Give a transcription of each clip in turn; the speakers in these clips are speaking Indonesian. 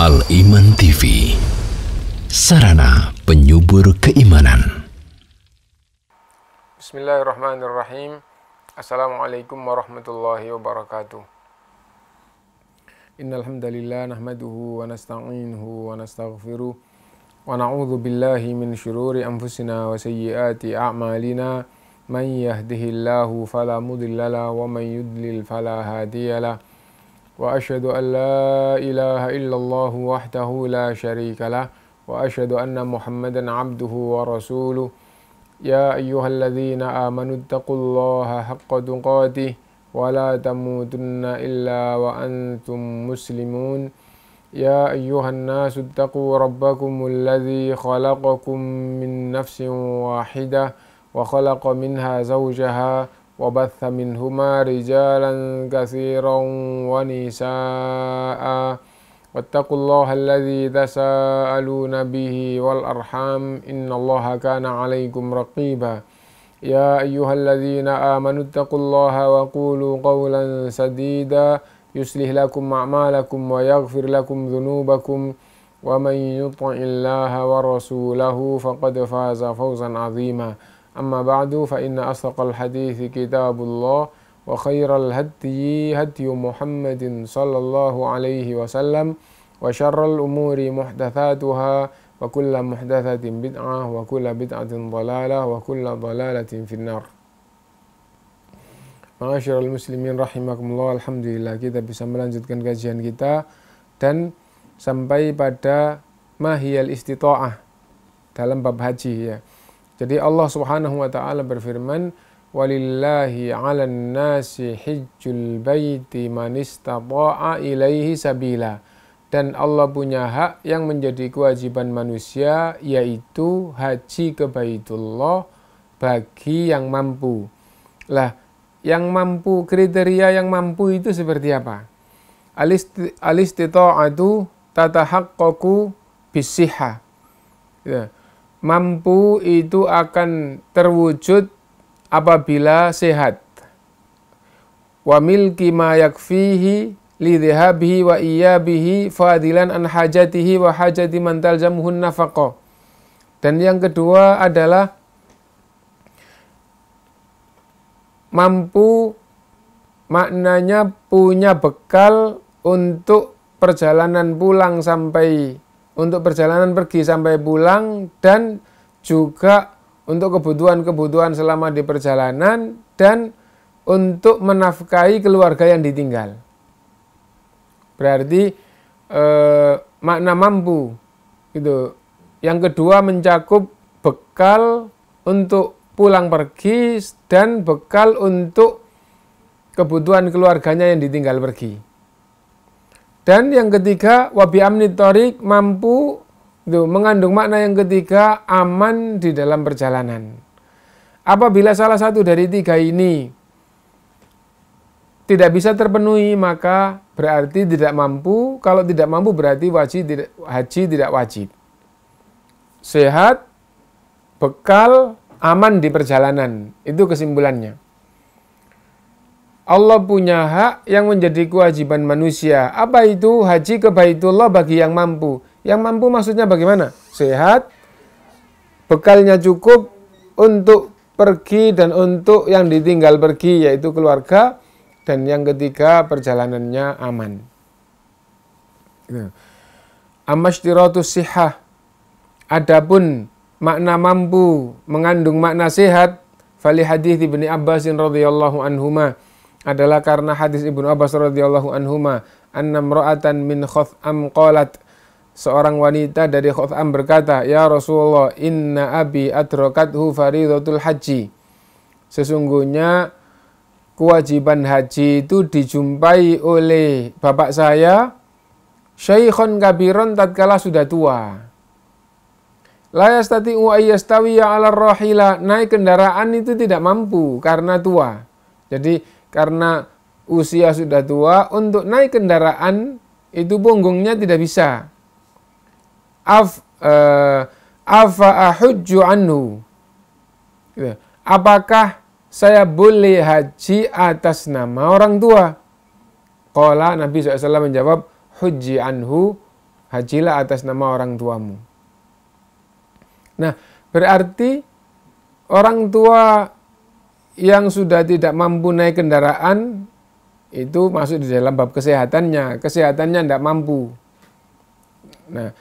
Al-Iman TV, sarana penyubur keimanan. Bismillahirrahmanirrahim. Assalamualaikum warahmatullahi wabarakatuh. Innal hamdalillah nahmaduhu wa nasta'inuhu wa nastaghfiruh wa na'udzu billahi min syururi anfusina wa sayyiati a'malina. Man yahdihillahu fala mudhillalah wa man yudlil fala hadiyalah. Wa asyhadu an la ilaha illallah wahdahu la syarikalah wa asyhadu anna Muhammadan abduhu wa rasuluh. Ya ayyuhalladzina amanu taqullaha haqqa tuqatih wa la tamutunna illa wa antum muslimun. Ya ayyuhan nasu taqu rabbakumul ladzi khalaqakum min nafsin wahidah wa khalaqa minha zawjaha wa batha minhuma rijalan katsiran wa nisaa'a. Wattaqullaha alladzi tasaaluna bihi wal arham innallaha kana 'alaikum raqiba. Ya ayyuhalladzina amanu taqullaha wa qulu qawlan sadida yuslih lakum a'malakum wa yaghfir lakum dhunubakum wa man yuti'illaha wa rasulahu faqad faza fawzan 'azima. Amma ba'du fa inna asdaqal hadithi kitabullah wa khairal hadyi hadyu Muhammadin sallallahu alaihi wasallam wa syarral umuri muhdatsatuha wa kullu muhdatsatin bid'ah wa kullu bid'atin dhalalah wa kullu dhalalatin finnar. Ma'asyiral muslimin rahimakumullah, alhamdulillah kita bisa melanjutkan kajian kita dan sampai pada mahiyal istita'ah dalam bab haji ya. Jadi Allah Subhanahu wa taala berfirman, walillahi 'alan nasi hijjul baiti man istata'a ilaihi sabila. Dan Allah punya hak yang menjadi kewajiban manusia, yaitu haji ke Baitullah bagi yang mampu. Lah, yang mampu, kriteria yang mampu itu seperti apa? Al-istita'atu tatahaqqaqu bisihha. Ya. Mampu itu akan terwujud apabila sehat. Wa milki ma yakfihi li dhahabihi wa iyabihi fadilan an hajatihi wa hajati man talzamuhun nafaqah. Dan yang kedua adalah mampu maknanya punya bekal untuk perjalanan pulang sampai untuk perjalanan pergi sampai pulang, dan juga untuk kebutuhan-kebutuhan selama di perjalanan, dan untuk menafkahi keluarga yang ditinggal. Berarti makna mampu gitu. Yang kedua mencakup bekal untuk pulang pergi dan bekal untuk kebutuhan keluarganya yang ditinggal pergi. Dan yang ketiga, wabi amni thoriq, mampu itu mengandung makna yang ketiga, aman di dalam perjalanan. Apabila salah satu dari tiga ini tidak bisa terpenuhi, maka berarti tidak mampu. Kalau tidak mampu berarti haji tidak wajib. Sehat, bekal, aman di perjalanan. Itu kesimpulannya. Allah punya hak yang menjadi kewajiban manusia. Apa itu? Haji ke Baitullah bagi yang mampu. Yang mampu maksudnya bagaimana? Sehat, bekalnya cukup untuk pergi dan untuk yang ditinggal pergi, yaitu keluarga. Dan yang ketiga, perjalanannya aman. Amashtiratu sihah. Adapun makna mampu mengandung makna sehat, fali hadits Ibnu Abbas radhiyallahu anhuma, adalah karena hadis Ibnu Abbas radhiyallahu anhuma, anna imra'atan min Khutham qalat, seorang wanita dari Khutham berkata, ya Rasulullah, inna abi adrakathu faridatul haji. Sesungguhnya kewajiban haji itu dijumpai oleh bapak saya, syaikhun kabiron, tatkala sudah tua. La yastati'u ayyastawiya 'ala rahila, naik kendaraan itu tidak mampu karena tua. Jadi karena usia sudah tua, untuk naik kendaraan itu punggungnya tidak bisa. Afa ahujju anhu. Apakah saya boleh haji atas nama orang tua? Qala, Nabi SAW menjawab, hujji anhu, hajilah atas nama orang tuamu. Nah, berarti orang tua yang sudah tidak mampu naik kendaraan itu masuk di dalam bab kesehatannya. Kesehatannya tidak mampu. Nah,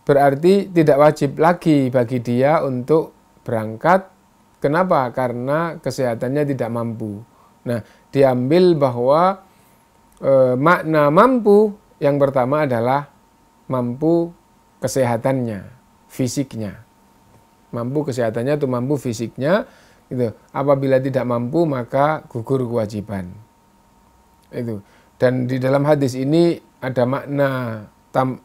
berarti tidak wajib lagi bagi dia untuk berangkat. Kenapa? Karena kesehatannya tidak mampu. Nah, diambil bahwa makna mampu yang pertama adalah mampu kesehatannya, fisiknya. Mampu kesehatannya atau mampu fisiknya. Gitu. Apabila tidak mampu maka gugur kewajiban. Itu. Dan di dalam hadis ini ada makna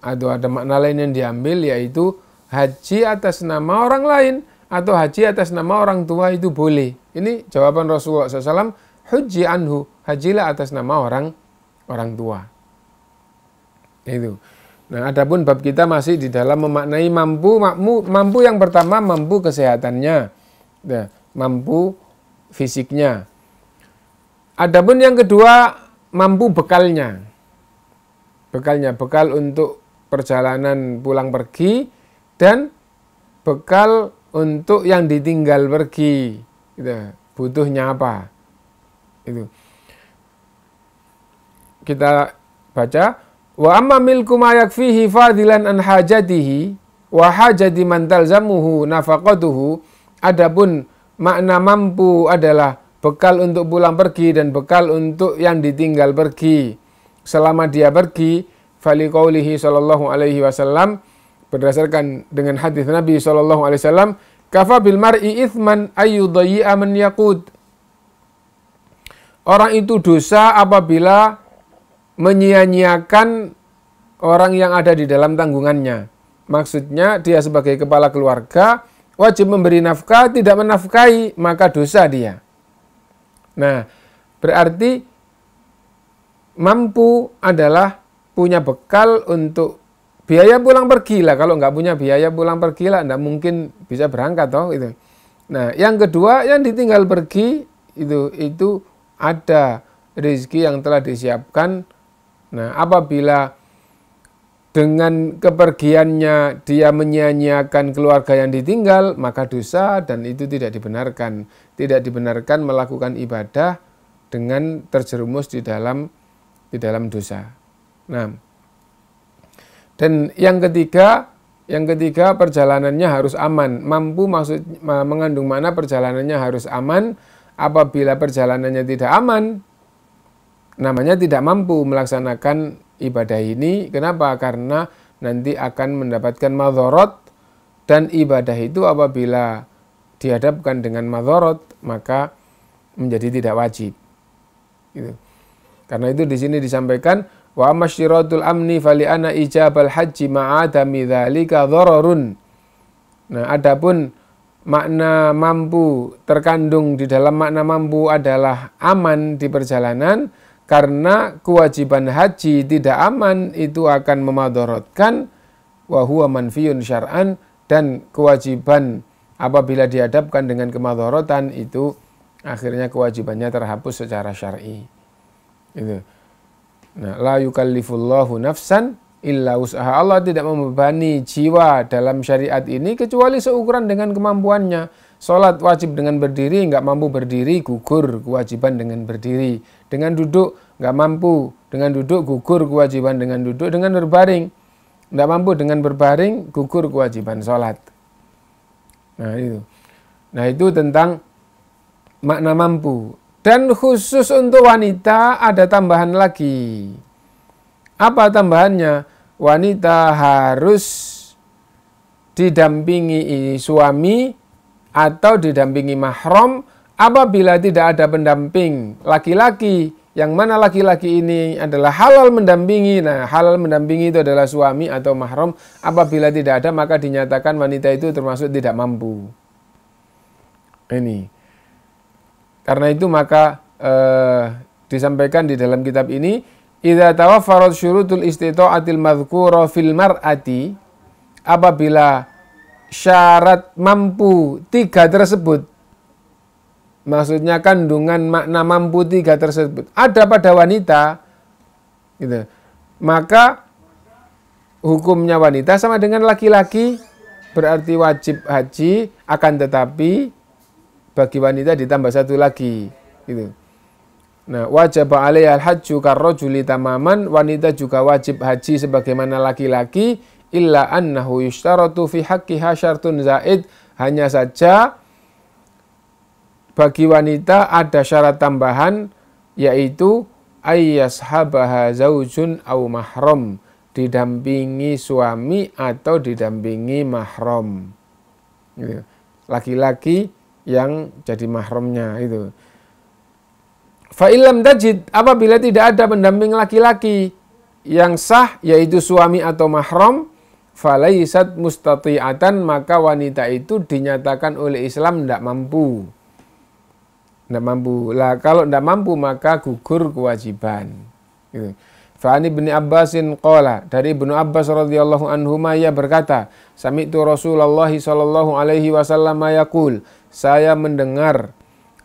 ada makna lain yang diambil, yaitu haji atas nama orang lain atau haji atas nama orang tua itu boleh. Ini jawaban Rasulullah SAW, hujji anhu, hajilah atas nama orang tua. Itu. Nah, adapun bab kita masih di dalam memaknai mampu yang pertama mampu kesehatannya, ya, mampu fisiknya. Adapun yang kedua mampu bekalnya. Bekal untuk perjalanan pulang pergi dan bekal untuk yang ditinggal pergi. Gitu. Butuhnya apa? Itu. Kita baca, wa amma milku ma yakfihi fadilan an hajatihi wa hajati man talzamuhu nafaqatuhu. Adapun makna mampu adalah bekal untuk pulang pergi dan bekal untuk yang ditinggal pergi selama dia pergi. Fali qaulihi sallallahu alaihi wasallam, berdasarkan dengan hadis Nabi sallallahu alaihi wasallam, kafa bil mar'i ithman ayyudayyi'a man yaqud. Orang itu dosa apabila menyia-nyiakan orang yang ada di dalam tanggungannya. Maksudnya dia sebagai kepala keluarga wajib memberi nafkah, tidak menafkahi maka dosa dia. Nah, berarti mampu adalah punya bekal untuk biaya pulang pergi lah. Kalau nggak punya biaya pulang pergi lah, nggak mungkin bisa berangkat toh itu. Nah, yang kedua yang ditinggal pergi itu ada rezeki yang telah disiapkan. Nah, apabila dengan kepergiannya dia menyia-nyiakan keluarga yang ditinggal, maka dosa dan itu tidak dibenarkan. Tidak dibenarkan melakukan ibadah dengan terjerumus di dalam dosa. Nah, dan yang ketiga perjalanannya harus aman. Mampu mengandung makna perjalanannya harus aman. Apabila perjalanannya tidak aman, namanya tidak mampu melaksanakan ibadah ini. Kenapa? Karena nanti akan mendapatkan madharat, dan ibadah itu apabila dihadapkan dengan madharat maka menjadi tidak wajib. Gitu. Karena itu di sini disampaikan wa amasyiratul amni fali ana ijabal haji ma'adami dzalika dhararun. Nah, adapun makna mampu terkandung di dalam makna mampu adalah aman di perjalanan, karena kewajiban haji tidak aman itu akan memadharatkan, wa huwa manfiyun syar'an, dan kewajiban apabila dihadapkan dengan kemadharatan itu akhirnya kewajibannya terhapus secara syar'i. Itu. Nah, la yukallifullahu nafsan illa wus'aha. Allah tidak membebani jiwa dalam syariat ini kecuali seukuran dengan kemampuannya. Salat wajib dengan berdiri, enggak mampu berdiri, gugur kewajiban dengan berdiri. Dengan duduk enggak mampu, dengan duduk gugur kewajiban dengan duduk. Dengan berbaring enggak mampu, dengan berbaring gugur kewajiban salat. Nah, itu tentang makna mampu. Dan khusus untuk wanita ada tambahan lagi. Apa tambahannya? Wanita harus didampingi suami atau didampingi mahram. Apabila tidak ada pendamping laki-laki, yang mana laki-laki ini adalah halal mendampingi. Nah, halal mendampingi itu adalah suami atau mahram. Apabila tidak ada maka dinyatakan wanita itu termasuk tidak mampu. Ini. Karena itu maka disampaikan di dalam kitab ini, idza tawaffarat syurutul istita'atil madhkura fil mar'ati, apabila syarat mampu 3 tersebut, maksudnya kandungan makna mampu 3 tersebut ada pada wanita, gitu, maka hukumnya wanita sama dengan laki-laki, berarti wajib haji, akan tetapi bagi wanita ditambah satu lagi gitu. Nah, wajib alaiha al-hajju karrajuli tamaman, wanita juga wajib haji sebagaimana laki-laki, illa annahu yushtaratu fi haqqiha syartun zaid, hanya saja bagi wanita ada syarat tambahan, yaitu ayyashabaha zaujun au mahram, didampingi suami atau didampingi mahram gitu. Laki-laki yang jadi mahramnya itu. Fa illam tajid, apabila tidak ada pendamping laki-laki yang sah yaitu suami atau mahram, falaisat mustati'atan, maka wanita itu dinyatakan oleh Islam tidak mampu. Tidak mampu. Lah kalau tidak mampu maka gugur kewajiban. Gitu. Fa'ani bin Abbasin qala, dari Ibnu Abbas radhiyallahu anhuma ia berkata, sami'tu Rasulullah sallallahu alaihi wasallam yaqul, saya mendengar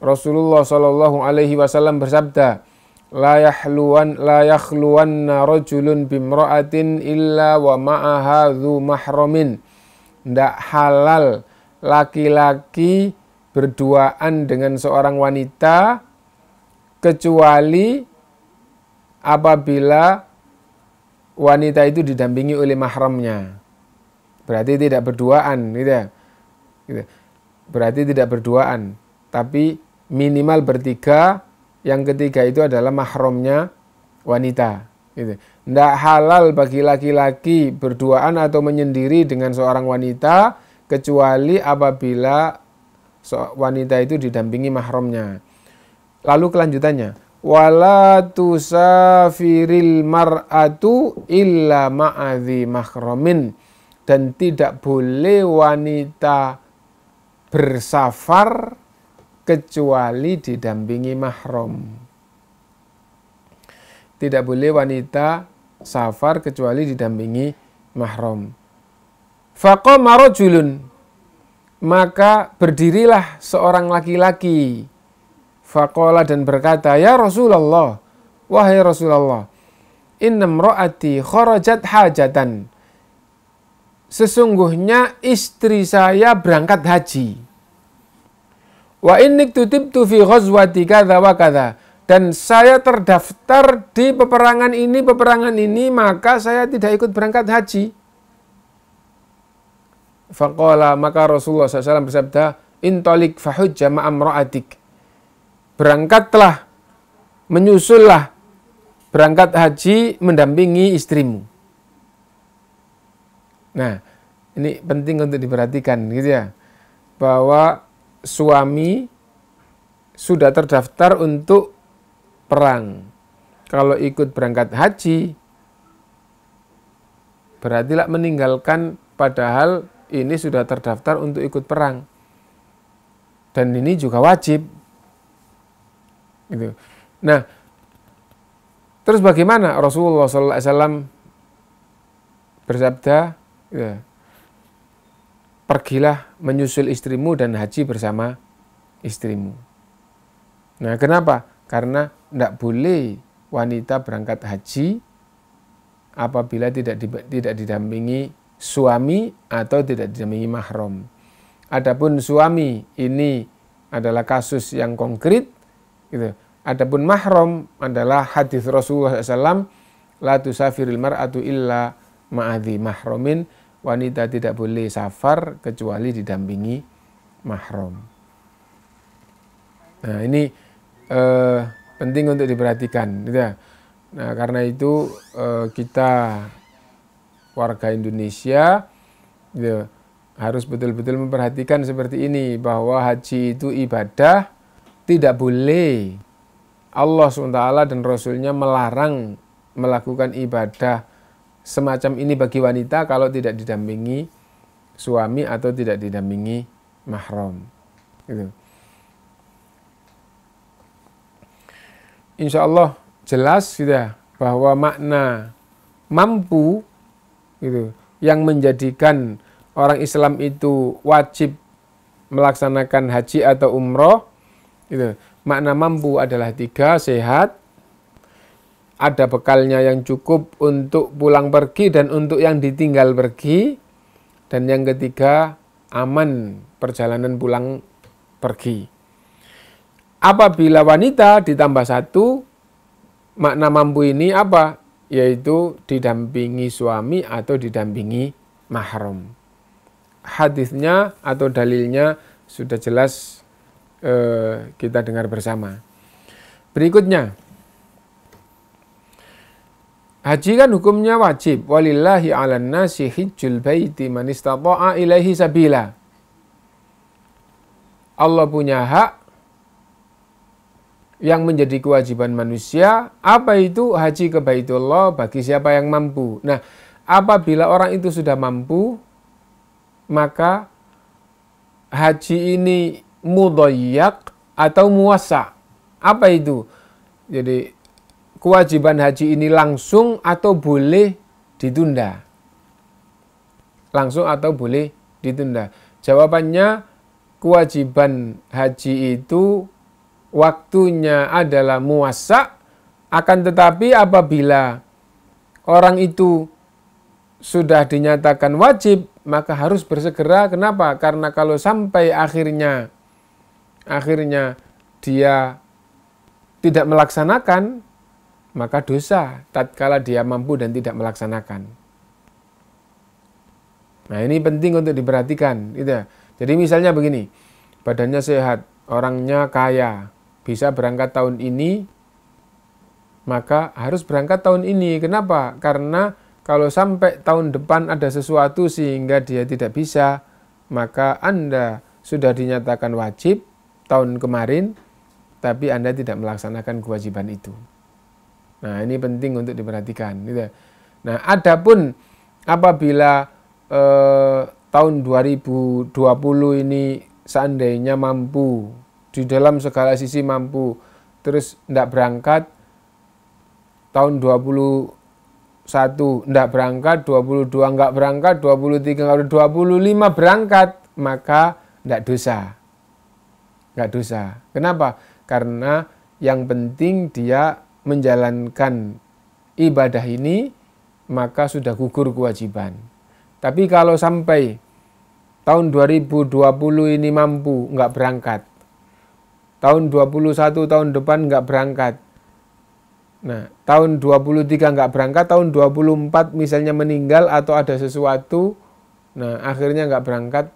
Rasulullah sallallahu alaihi wasallam bersabda, la yakhluwanna rajulun bimra'atin illa wa ma'aha dzu mahramin. Tidak halal laki-laki berduaan dengan seorang wanita kecuali apabila wanita itu didampingi oleh mahramnya. Berarti tidak berduaan gitu ya. Gitu. Berarti tidak berduaan, tapi minimal bertiga, yang ketiga itu adalah mahramnya wanita. Gitu. Tidak halal bagi laki-laki berduaan atau menyendiri dengan seorang wanita kecuali apabila wanita itu didampingi mahramnya. Lalu kelanjutannya, wala tusafiril mar'atu illa ma'adhi mahramin, dan tidak boleh wanita bersafar kecuali didampingi mahram. Tidak boleh wanita safar kecuali didampingi mahram. Faqama rajulun, maka berdirilah seorang laki-laki. Faqala, dan berkata, ya Rasulullah, wahai Rasulullah, inna imra'ati kharajat hajatan, sesungguhnya istri saya berangkat haji. Wa inni kutibtu fi ghazwati kadza wa kadza, dan saya terdaftar di peperangan ini, maka saya tidak ikut berangkat haji. Faqala, maka Rasulullah SAW bersabda, intalik fahujja ma'amra'atik, berangkatlah, menyusullah, berangkat haji mendampingi istrimu. Nah, ini penting untuk diperhatikan gitu ya, bahwa suami sudah terdaftar untuk perang. Kalau ikut berangkat haji, berarti meninggalkan, padahal ini sudah terdaftar untuk ikut perang. Dan ini juga wajib. Gitu. Nah, terus bagaimana? Rasulullah SAW bersabda, ya, pergilah menyusul istrimu dan haji bersama istrimu. Nah, kenapa? Karena tidak boleh wanita berangkat haji apabila tidak didampingi suami atau tidak didampingi mahram. Adapun suami ini adalah kasus yang konkret, gitu. Adapun mahram adalah hadis Rasulullah SAW, la tusafiril mar'atu illa ma'adhi mahramin, wanita tidak boleh safar kecuali didampingi mahram. Nah, ini penting untuk diperhatikan, gitu ya. Nah, karena itu kita warga Indonesia, gitu, harus betul-betul memperhatikan seperti ini, bahwa haji itu ibadah, tidak boleh Allah SWT dan Rasulnya melarang melakukan ibadah semacam ini bagi wanita kalau tidak didampingi suami atau tidak didampingi mahram. Gitu. Insya Allah jelas gitu ya, bahwa makna mampu gitu, yang menjadikan orang Islam itu wajib melaksanakan haji atau umroh. Gitu. Makna mampu adalah 3, sehat, ada bekalnya yang cukup untuk pulang pergi dan untuk yang ditinggal pergi. Dan yang ketiga, aman perjalanan pulang pergi. Apabila wanita ditambah satu, makna mampu ini apa? Yaitu didampingi suami atau didampingi mahram. Hadisnya atau dalilnya sudah jelas kita dengar bersama. Berikutnya, haji kan hukumnya wajib. Walillahi 'alan nasi hijjul baiti man istata'a ilaihi sabila. Allah punya hak yang menjadi kewajiban manusia. Apa itu? Haji ke Baitullah bagi siapa yang mampu. Nah, apabila orang itu sudah mampu, maka haji ini mudayyak atau muwassa'. Apa itu? Jadi kewajiban haji ini langsung atau boleh ditunda? Langsung atau boleh ditunda? Jawabannya, kewajiban haji itu waktunya adalah muwassa', akan tetapi apabila orang itu sudah dinyatakan wajib, maka harus bersegera. Kenapa? Karena kalau sampai akhirnya dia tidak melaksanakan, maka dosa tatkala dia mampu dan tidak melaksanakan. Nah, ini penting untuk diperhatikan, gitu ya. Jadi misalnya begini, badannya sehat, orangnya kaya, bisa berangkat tahun ini, maka harus berangkat tahun ini. Kenapa? Karena kalau sampai tahun depan ada sesuatu sehingga dia tidak bisa, maka Anda sudah dinyatakan wajib tahun kemarin, tapi Anda tidak melaksanakan kewajiban itu. Nah, ini penting untuk diperhatikan. Gitu. Nah, adapun apabila tahun 2020 ini seandainya mampu, di dalam segala sisi mampu, terus tidak berangkat, tahun 21 tidak berangkat, 22 enggak berangkat, 23 enggak, 25 berangkat, maka tidak dosa. Enggak dosa. Kenapa? Karena yang penting dia menjalankan ibadah ini, maka sudah gugur kewajiban. Tapi kalau sampai tahun 2020 ini mampu, enggak berangkat. Tahun 21 tahun depan enggak berangkat. Nah, tahun 23 enggak berangkat, tahun 24 misalnya meninggal atau ada sesuatu, nah akhirnya enggak berangkat,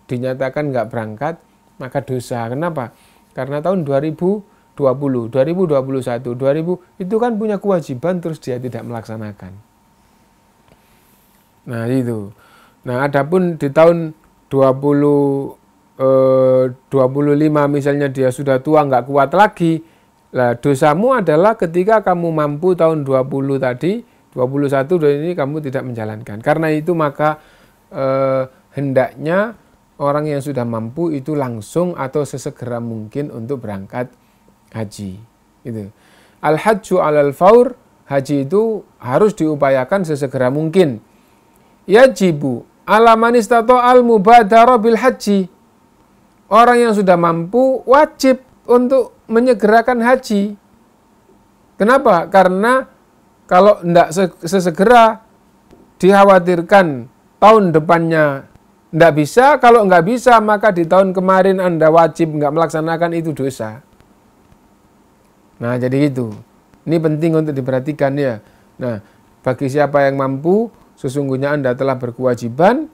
dinyatakan enggak berangkat, maka dosa. Kenapa? Karena tahun 2020, 2021, 2000 itu kan punya kewajiban terus dia tidak melaksanakan. Nah, itu. Nah, adapun di tahun 25 misalnya dia sudah tua enggak kuat lagi, lah dosamu adalah ketika kamu mampu tahun 20 tadi, 21 dan ini kamu tidak menjalankan. Karena itu maka hendaknya orang yang sudah mampu itu langsung atau sesegera mungkin untuk berangkat haji. Itu. Al-hajju 'alal faur, haji itu harus diupayakan sesegera mungkin. Yajibu 'ala man istata'al mubadara bil haji. Orang yang sudah mampu wajib untuk menyegerakan haji. Kenapa? Karena kalau tidak sesegera, dikhawatirkan tahun depannya tidak bisa. Kalau nggak bisa, maka di tahun kemarin Anda wajib nggak melaksanakan, itu dosa. Nah, jadi itu. Ini penting untuk diperhatikan ya. Nah, bagi siapa yang mampu, sesungguhnya Anda telah berkewajiban.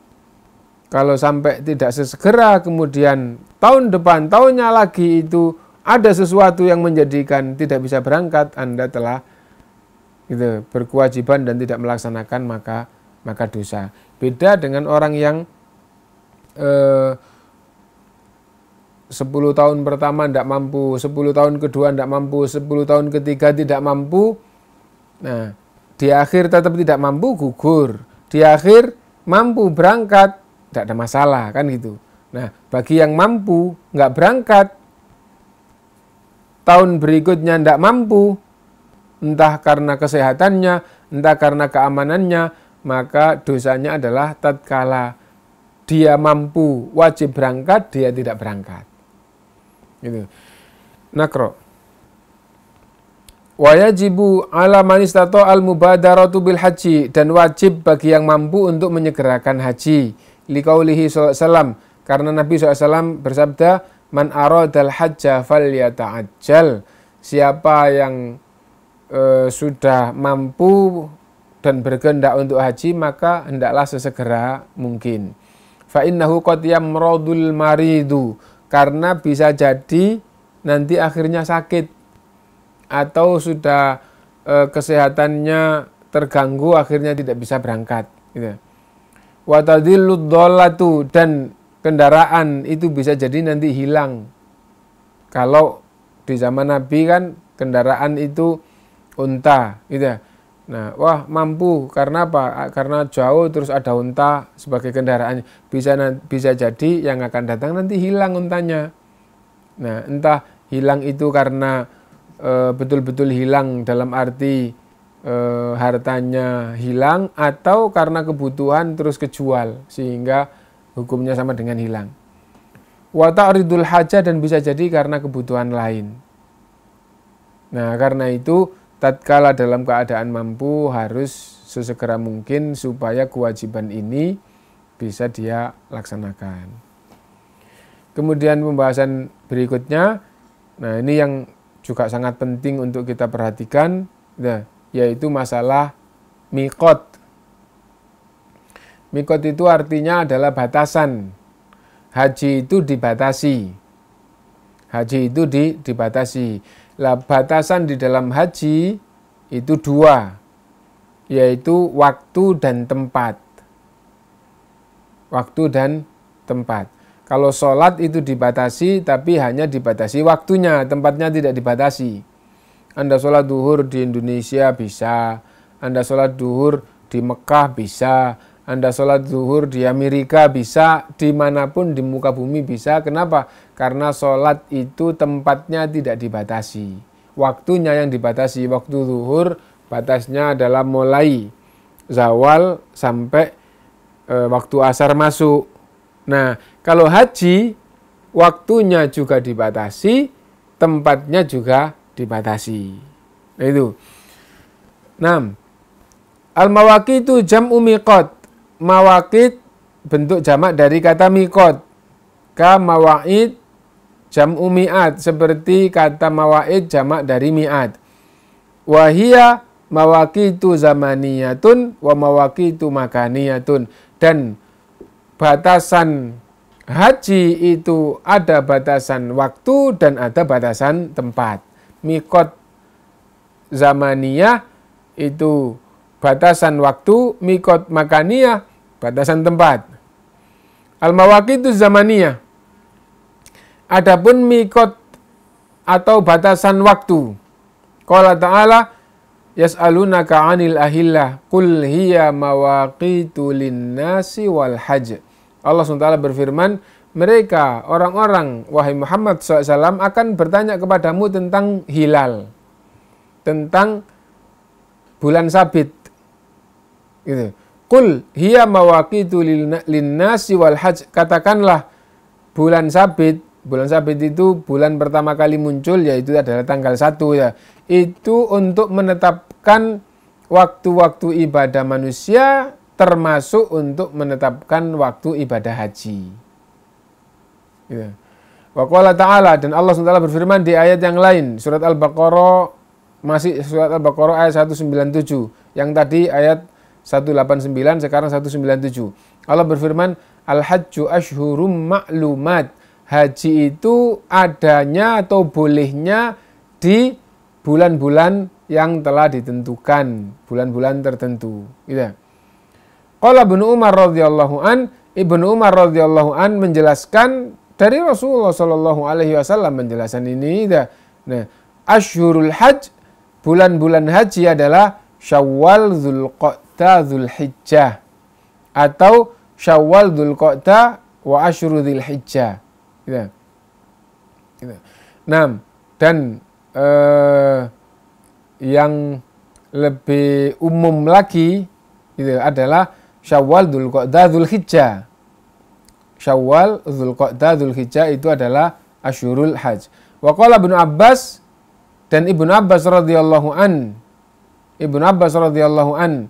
Kalau sampai tidak sesegera, kemudian tahun depan, tahunnya lagi itu ada sesuatu yang menjadikan tidak bisa berangkat, Anda telah gitu, berkewajiban dan tidak melaksanakan, maka dosa. Beda dengan orang yang 10 tahun pertama tidak mampu, 10 tahun kedua tidak mampu, 10 tahun ketiga tidak mampu. Nah, di akhir tetap tidak mampu, gugur. Di akhir mampu berangkat, tidak ada masalah, kan gitu. Nah, bagi yang mampu nggak berangkat, tahun berikutnya tidak mampu, entah karena kesehatannya, entah karena keamanannya, maka dosanya adalah tatkala dia mampu wajib berangkat, dia tidak berangkat. Gitu. Nakro. Wa yajibu ala man istata al mubadaratu bil haji, dan wajib bagi yang mampu untuk menyegerakan haji. Liqaulihi sallallahu alaihi wasallam, karena Nabi SAW bersabda, man aradal hajja falyata'ajjal. Siapa yang sudah mampu dan berkehendak untuk haji, maka hendaklah sesegera mungkin. Fa innahu qad yamradul maridu, karena bisa jadi nanti akhirnya sakit atau sudah kesehatannya terganggu, akhirnya tidak bisa berangkat gitu. Wa tadillud dhalatu, dan kendaraan itu bisa jadi nanti hilang. Kalau di zaman Nabi kan kendaraan itu unta gitu. Nah, wah mampu karena apa? Karena jauh terus ada unta sebagai kendaraan. Bisa jadi yang akan datang nanti hilang untanya. Nah, entah hilang itu karena betul-betul hilang dalam arti hartanya hilang, atau karena kebutuhan terus kejual sehingga hukumnya sama dengan hilang. Wa ta'ridul haja, dan bisa jadi karena kebutuhan lain. Nah, karena itu tatkala dalam keadaan mampu harus sesegera mungkin supaya kewajiban ini bisa dia laksanakan. Kemudian pembahasan berikutnya, nah ini yang juga sangat penting untuk kita perhatikan, yaitu masalah miqat. Miqat itu artinya adalah batasan. Haji itu dibatasi. Haji itu dibatasi. Lah, batasan di dalam haji itu dua, yaitu waktu dan tempat. Waktu dan tempat. Kalau sholat itu dibatasi, tapi hanya dibatasi waktunya, tempatnya tidak dibatasi. Anda sholat duhur di Indonesia bisa, Anda sholat duhur di Mekah bisa, Anda sholat zuhur di Amerika bisa, dimanapun di muka bumi bisa. Kenapa? Karena sholat itu tempatnya tidak dibatasi, waktunya yang dibatasi. Waktu zuhur batasnya adalah mulai zawal sampai waktu asar masuk. Nah, kalau haji waktunya juga dibatasi, tempatnya juga dibatasi. Nah, itu. 6. Al-mawaqitu jam'u miqat. Mawaqit bentuk jamak dari kata miqat. Ka mawa'id jam'u mi'at, seperti kata mawa'id jamak dari mi'at. Wa hiya mawaqitu zamaniyatun wa mawaqitu makaniyatun. Dan batasan haji itu ada batasan waktu dan ada batasan tempat. Miqat zamaniyah itu batasan waktu, miqat makaniyah batasan tempat. Al-mawaqitu zamaniyah, adapun miqat atau batasan waktu. Qala ta'ala yas'alunaka 'anil ahillah qul hiya mawaqitu lin-nasi wal hajj. Allah SWT berfirman, mereka orang-orang, wahai Muhammad SAW, akan bertanya kepadamu tentang hilal, tentang bulan sabit. Gitu. Qul hiya mawaqitu lin-nasi wal hajj. Katakanlah bulan sabit itu bulan pertama kali muncul, yaitu adalah tanggal 1 ya. Itu untuk menetapkan waktu-waktu ibadah manusia, termasuk untuk menetapkan waktu ibadah haji. Gitu. Wa qala ta'ala, dan Allah SWT berfirman di ayat yang lain, surat Al-Baqarah, masih surat Al-Baqarah ayat 197. Yang tadi ayat 189, sekarang 197. Allah berfirman, Al-hajju ashhurum ma'lumat. Haji itu adanya atau bolehnya di bulan-bulan yang telah ditentukan, bulan-bulan tertentu. Gitu. Qala Ibnu Umar radhiyallahu an, Ibnu Umar radhiyallahu an menjelaskan dari Rasulullah sallallahu alaihi wasallam menjelaskan ini. Nah, ashhurul hajj, bulan-bulan haji adalah Syawal, Dzulqa'dah, Dzulhijjah, atau Syawal, Dzulqa'dah wa asyru Dzulhijjah. Gitu. Gitu. Nah, dan yang lebih umum lagi itu adalah Syawal, Dzulqa'dah, Dzulhijjah. Syawal, Dzulqa'dah, Dzulhijjah itu adalah asyurul hajj. Wa qala Ibnu Abbas Dan Ibnu Abbas radhiyallahu an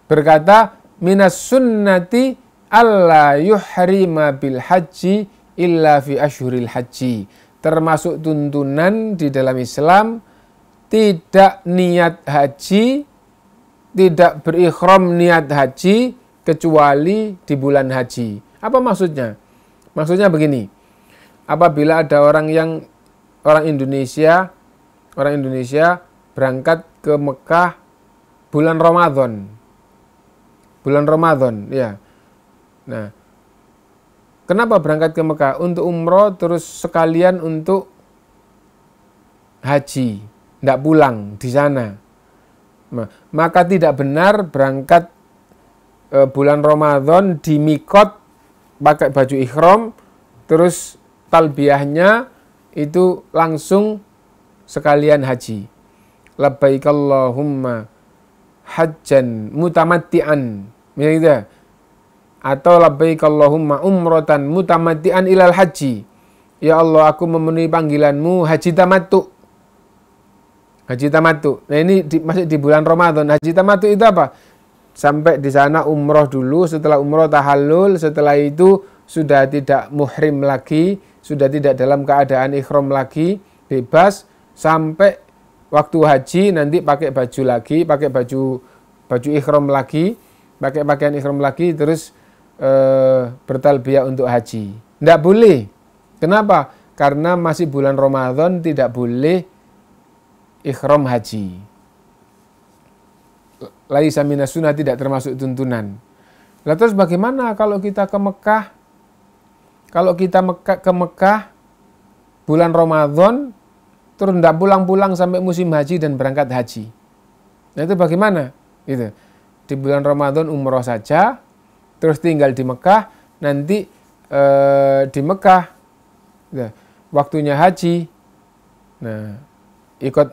berkata, minas sunnati alla yuhrima bil haji illa fi ashhuril haji. Termasuk tuntunan di dalam Islam, tidak niat haji, tidak berikhram niat haji kecuali di bulan haji. Apa maksudnya? Maksudnya begini, apabila ada orang Indonesia berangkat ke Mekah bulan Ramadan, ya. Nah, kenapa berangkat ke Mekah? Untuk umroh, terus sekalian untuk haji, tidak pulang di sana. Maka tidak benar berangkat bulan Ramadan di mikot pakai baju ihram, terus talbiyahnya itu langsung sekalian haji. Labbaik Allahumma hajjan mutamatti'an, misalnya gitu. Atau labbaik Allahumma umratan mutamatti'an ilal haji. Ya Allah, aku memenuhi panggilanmu haji tamattu. Haji tamattu. Nah, ini masih di bulan Ramadan. Haji tamattu itu apa? Sampai di sana umroh dulu, setelah umroh tahallul, setelah itu sudah tidak muhrim lagi, sudah tidak dalam keadaan ihram lagi, bebas, sampai waktu haji nanti pakai baju lagi, pakai baju ihram lagi, pakai pakaian ihram lagi, terus bertalbiyah untuk haji. Tidak boleh. Kenapa? Karena masih bulan Ramadan, tidak boleh ihram haji. Laisa minas sunnah, tidak termasuk tuntunan. Lalu terus bagaimana kalau kita ke Mekah? Kalau kita ke Mekah bulan Ramadan, terus tidak pulang-pulang sampai musim haji dan berangkat haji. Nah, itu bagaimana? Gitu. Di bulan Ramadan umroh saja, terus tinggal di Mekah, nanti di Mekah gitu, waktunya haji. Nah, ikut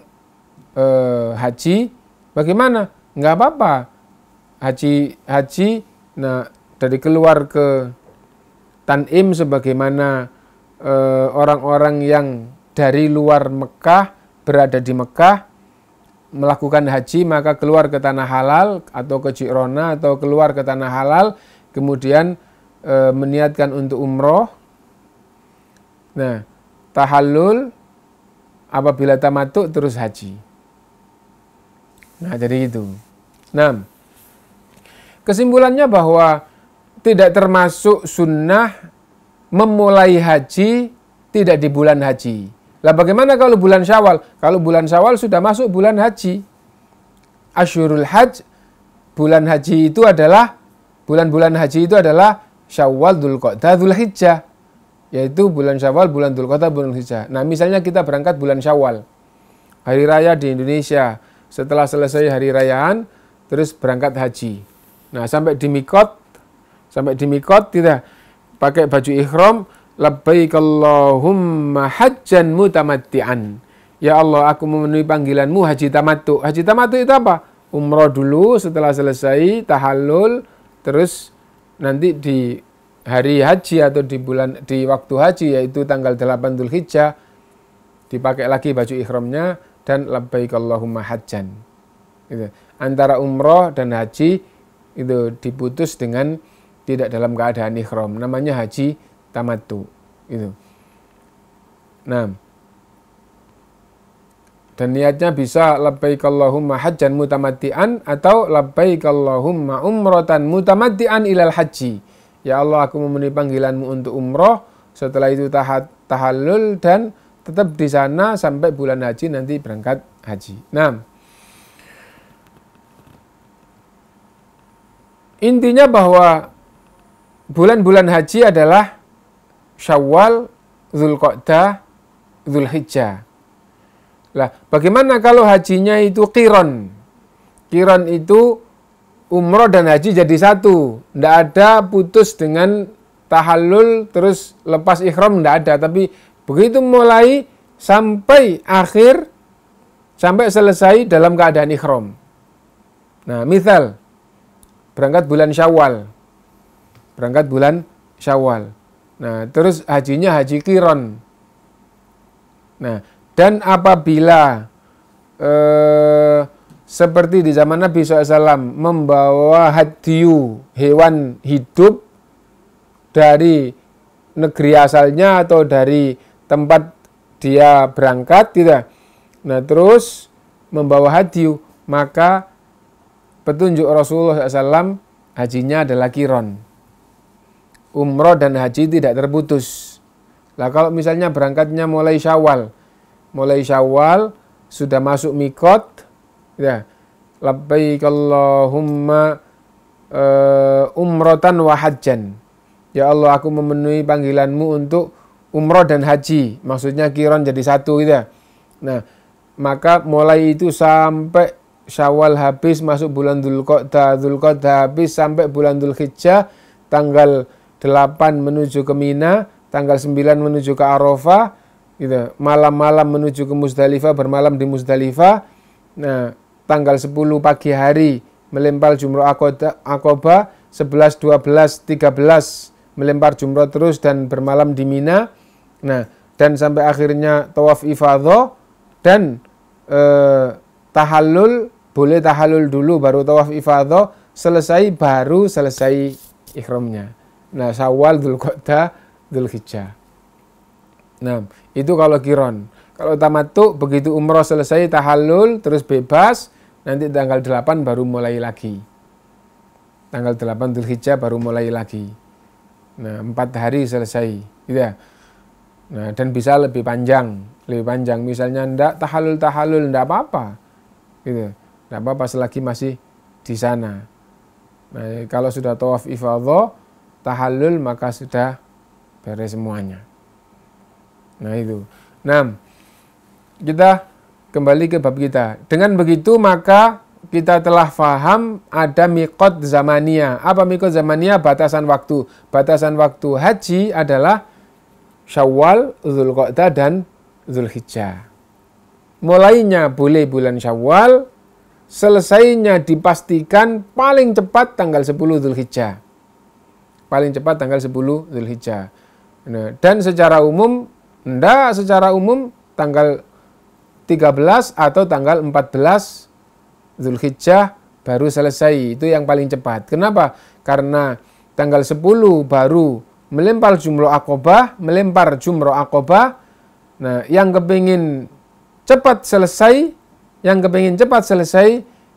haji, bagaimana? Nggak apa-apa. Haji, nah dari keluar ke Tan'im sebagaimana orang-orang yang dari luar Mekah berada di Mekah melakukan haji, maka keluar ke tanah halal atau ke Ji'rona atau keluar ke tanah halal, kemudian meniatkan untuk umroh. Nah, tahallul, apabila tamattu terus haji. Nah, jadi itu. Nah, kesimpulannya bahwa tidak termasuk sunnah memulai haji tidak di bulan haji. Lah bagaimana kalau bulan Syawal? Kalau bulan Syawal sudah masuk bulan haji. Asyhurul Hajj, bulan haji itu adalah bulan-bulan haji itu adalah Syawal, Dzulqa'dah, Dzulhijjah. Yaitu bulan Syawal, bulan Dzulqa'dah, bulan Dzulhijjah. Nah, misalnya kita berangkat bulan Syawal, hari raya di Indonesia. Setelah selesai hari rayaan, terus berangkat haji. Nah, sampai di mikot tidak pakai baju ihram, labbaik Allahumma hajjan mutamatti'an. Ya Allah, aku memenuhi panggilanmu haji tamattu. Haji tamattu itu apa? Umroh dulu, setelah selesai tahallul, terus nanti di hari haji atau di waktu haji, yaitu tanggal 8 Dzulhijjah, dipakai lagi baju ihramnya dan labbaik Allahumma hajjan. Gitu. Antara umroh dan haji itu diputus dengan tidak dalam keadaan ihram, namanya haji tamattu. Gitu. Nah, dan niatnya bisa labbaik Allahumma hajjan mutamatti'an atau labbaik Allahumma umratan mutamatti'an ilal haji. Ya Allah, aku memenuhi panggilanmu untuk umroh, setelah itu tahallul dan tetap di sana sampai bulan haji, nanti berangkat haji. Nah, intinya bahwa bulan-bulan haji adalah Syawal, Dzulqa'dah, Dzulhijjah. Lah, bagaimana kalau hajinya itu qiron? Qiron itu umroh dan haji jadi satu. Tidak ada putus dengan tahallul terus lepas ihram, tidak ada. Tapi begitu mulai sampai akhir, sampai selesai dalam keadaan ihram. Nah, misal berangkat bulan Syawal. Nah, terus hajinya haji qiron. Nah, Dan apabila seperti di zaman Nabi SAW membawa hadyu hewan hidup dari negeri asalnya atau dari tempat dia berangkat gitu. Nah terus membawa hadyu, maka petunjuk Rasulullah SAW hajinya adalah qiron. Umroh dan haji tidak terputus. Lah kalau misalnya berangkatnya mulai Syawal sudah masuk mikot, ya, labbaik Allahumma umrotan wa hajjan. Ya Allah, aku memenuhi panggilanmu untuk umroh dan haji. Maksudnya qiron jadi satu gitu ya. Nah, maka mulai itu sampai Syawal habis masuk bulan Dzulqa'dah habis sampai bulan Dzulhijjah, tanggal 8 menuju ke Mina, tanggal 9 menuju ke Arafah, gitu. Malam-malam menuju ke Muzdalifah, bermalam di Muzdalifah. Nah, tanggal 10 pagi hari melempar jumrah Aqabah, 11, 12, 13 melempar jumrah terus dan bermalam di Mina. Nah, dan sampai akhirnya tawaf ifadhah dan tahallul, boleh tahallul dulu baru tawaf ifadhah, selesai baru selesai ihramnya. Nah, Syawal, Dzulqa'dah, Dzulhijjah. Nah, itu kalau qiron. Kalau tamattu begitu umroh selesai tahallul terus bebas, nanti tanggal 8 baru mulai lagi. Tanggal 8 Dzulhijjah baru mulai lagi. Nah, 4 hari selesai, gitu ya. Nah, dan bisa lebih panjang. Misalnya ndak tahallul ndak apa-apa. Gitu. Ndak apa-apa selagi masih di sana. Nah, kalau sudah tawaf ifadhah, tahallul maka sudah beres semuanya. Nah, itu. Nah, kita kembali ke bab kita. Dengan begitu maka kita telah faham ada miqat zamaniyah. Apa miqat zamaniyah? Batasan waktu. Batasan waktu haji adalah Syawal, Dzulqa'dah dan Dzulhijjah. Mulainya boleh bulan Syawal, selesainya dipastikan paling cepat tanggal 10 Dzulhijjah. Paling cepat tanggal 10 Dzulhijjah. Nah, dan secara umum tanggal 13 atau tanggal 14 Dzulhijjah baru selesai. Itu yang paling cepat. Kenapa? Karena tanggal 10 baru melempar jumrah Aqabah. Nah, yang kepingin cepat selesai,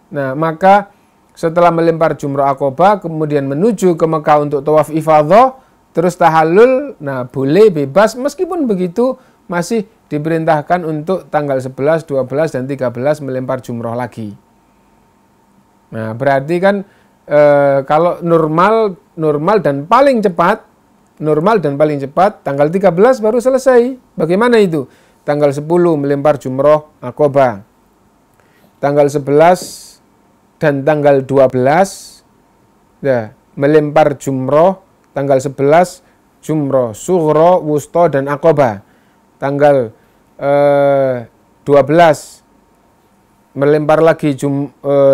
nah maka setelah melempar jumrah Aqabah kemudian menuju ke Mekah untuk tawaf ifadhah, terus tahallul, nah boleh bebas. Meskipun begitu masih diperintahkan untuk tanggal 11, 12 dan 13 melempar jumrah lagi. Nah, berarti kan kalau normal dan paling cepat tanggal 13 baru selesai. Bagaimana itu? Tanggal 10 melempar jumrah Aqabah. Tanggal 11 dan tanggal 12 ya, melempar jumrah. Tanggal 11 jumrah sughra, wusta dan Aqabah. Tanggal 12 melempar lagi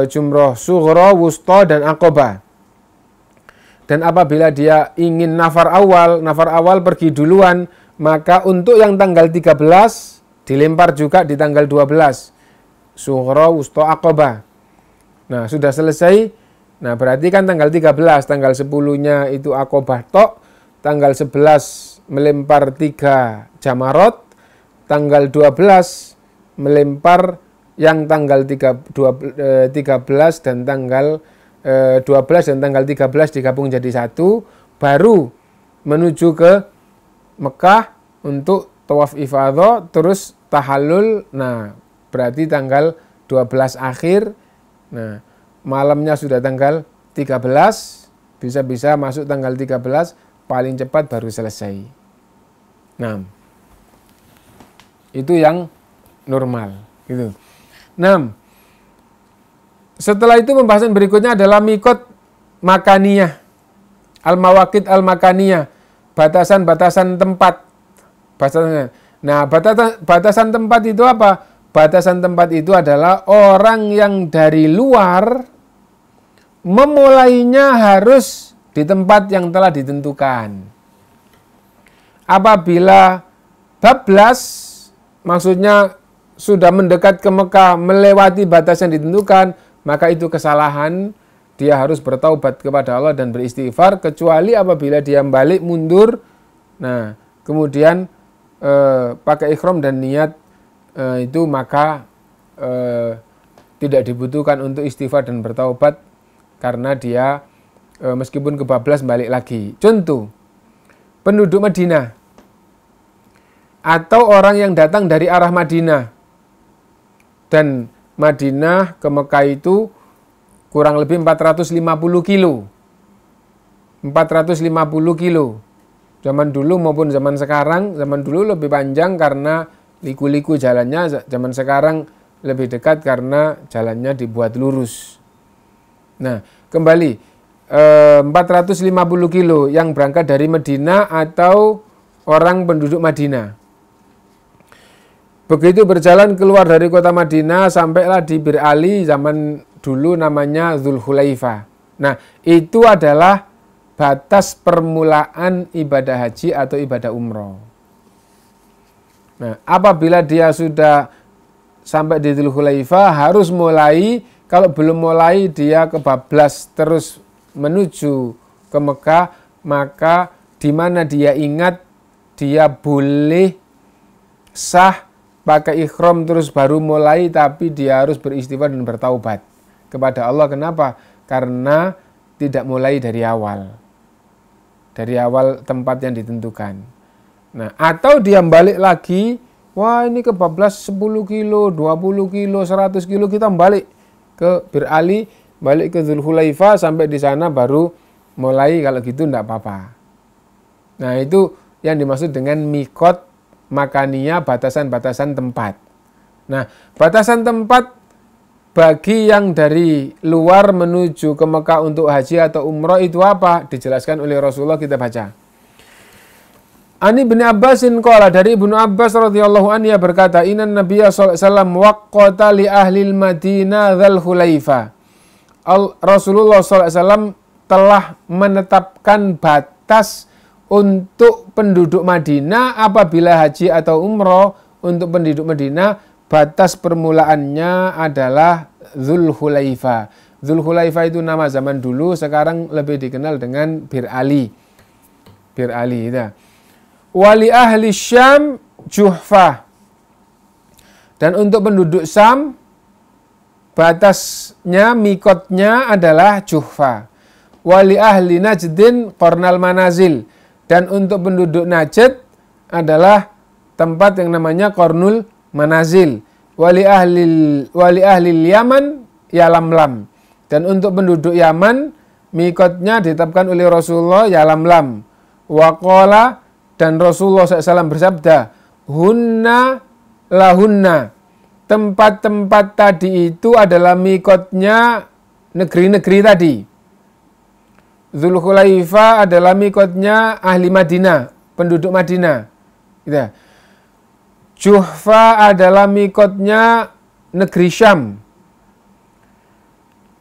jumrah sughra, wusta dan Aqabah. Dan apabila dia ingin nafar awal pergi duluan, maka untuk yang tanggal 13 dilempar juga di tanggal 12. Sughra, wusta, Aqabah. Nah, sudah selesai. Nah, berarti kan tanggal 13, tanggal 10-nya itu Aqabah tok, tanggal 11 melempar 3 jamarot, tanggal 12 melempar yang tanggal 13 dan tanggal 12 dan tanggal 13 digabung jadi satu, baru menuju ke Mekah untuk tawaf ifadhah, terus tahallul. Nah, berarti tanggal 12 akhir. Nah, malamnya sudah tanggal 13, bisa-bisa masuk tanggal 13, paling cepat baru selesai. Nah, itu yang normal gitu. Nah, setelah itu pembahasan berikutnya adalah miqat makaniyah, al-mawaqit al-makaniyah, batasan-batasan tempat. Nah, batasan tempat itu apa? Batasan tempat itu adalah orang yang dari luar memulainya harus di tempat yang telah ditentukan. Apabila bablas, maksudnya sudah mendekat ke Mekah melewati batas yang ditentukan, maka itu kesalahan. Dia harus bertaubat kepada Allah dan beristighfar, kecuali apabila dia balik mundur, nah kemudian pakai ihram dan niat, itu maka tidak dibutuhkan untuk istighfar dan bertaubat, karena dia meskipun kebablas balik lagi. Contoh, penduduk Madinah atau orang yang datang dari arah Madinah, dan Madinah ke Mekah itu kurang lebih 450 kilo. 450 kilo. Zaman dulu maupun zaman sekarang, zaman dulu lebih panjang karena liku-liku jalannya, zaman sekarang lebih dekat karena jalannya dibuat lurus. Nah, kembali 450 kilo yang berangkat dari Madinah atau orang penduduk Madinah. Begitu berjalan keluar dari kota Madinah, sampailah di Bir Ali, zaman dulu namanya Dzulhulaifah. Nah, itu adalah batas permulaan ibadah haji atau ibadah umroh. Nah, apabila dia sudah sampai di Dzulhulaifah, harus mulai, kalau belum mulai dia kebablas terus menuju ke Mekah, maka di mana dia ingat dia boleh sah pakai ihram terus baru mulai, tapi dia harus beristighfar dan bertaubat kepada Allah. Kenapa? Karena tidak mulai dari awal. Dari awal tempat yang ditentukan. Nah, atau dia balik lagi, wah ini kebablas 10 kilo, 20 kilo, 100 kilo, kita balik ke Bir Ali, balik ke Dzulhulaifah, sampai di sana baru mulai, kalau gitu enggak apa-apa. Nah, itu yang dimaksud dengan mikot makania, batasan-batasan tempat. Nah, batasan tempat bagi yang dari luar menuju ke Mekah untuk haji atau umroh itu apa? Dijelaskan oleh Rasulullah, kita baca. Ani bin Abbasin qala, dari Ibnu Abbas radhiyallahu anhu berkata, Inna Nabiyya sallallahu alaihi wasallam waqqata li ahli Madinah Dzulhulaifah. Rasulullah sallallahu alaihi wasallam telah menetapkan batas untuk penduduk Madinah apabila haji atau umroh. Untuk penduduk Madinah batas permulaannya adalah Dzulhulaifah. Dzulhulaifah itu nama zaman dulu, sekarang lebih dikenal dengan Bir Ali. Bir Ali itu. Wali ahli Syam Juhfah. Dan untuk penduduk Syam batasnya, mikotnya adalah Juhfah. Wali ahli Najdin Qarnal Manazil. Dan untuk penduduk Najd adalah tempat yang namanya Qarnul Manazil. Wali ahli Yaman Yalamlam. Dan untuk penduduk Yaman, mikotnya ditetapkan oleh Rasulullah Yalamlam. Waqala, dan Rasulullah SAW bersabda, hunna lahunna. Tempat-tempat tadi itu adalah mikotnya negeri-negeri tadi. Dzulhulaifah adalah mikotnya ahli Madinah, penduduk Madinah. Gitu. Juhfa adalah mikotnya negeri Syam.